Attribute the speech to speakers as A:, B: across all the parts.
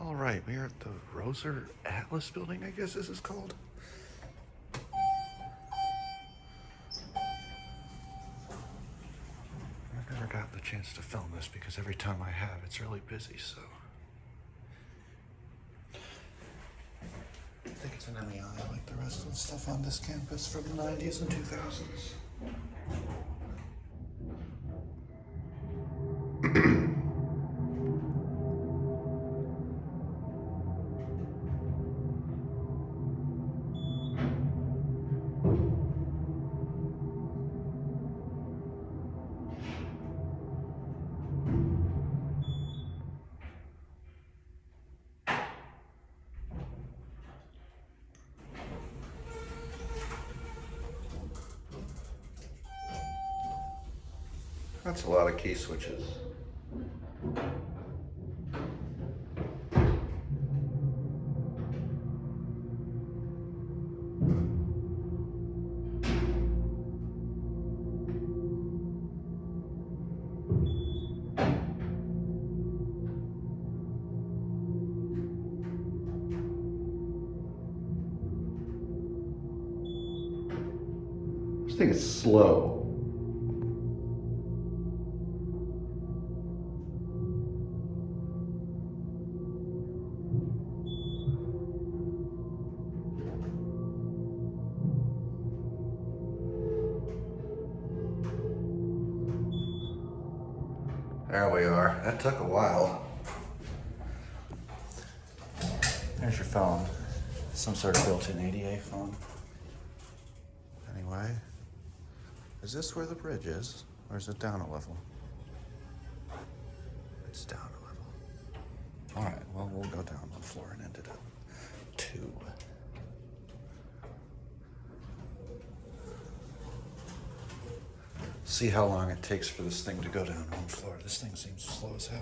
A: All right, we are at the Roser Atlas building, I guess this is called. I've never gotten the chance to film this because every time I have, it's really busy, so. I think it's an MEI like the rest of the stuff on this campus from the 90s and 2000s. That's a lot of key switches. This thing is slow. There we are. That took a while. There's your phone. Some sort of built-in ADA phone. Anyway, is this where the bridge is? Or is it down a level? It's down a level. All right, well, we'll go down one floor and end it at 2. See how long it takes for this thing to go down one floor. This thing seems slow as hell.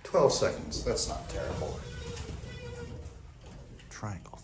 A: $12 seconds, that's not terrible. Triangle.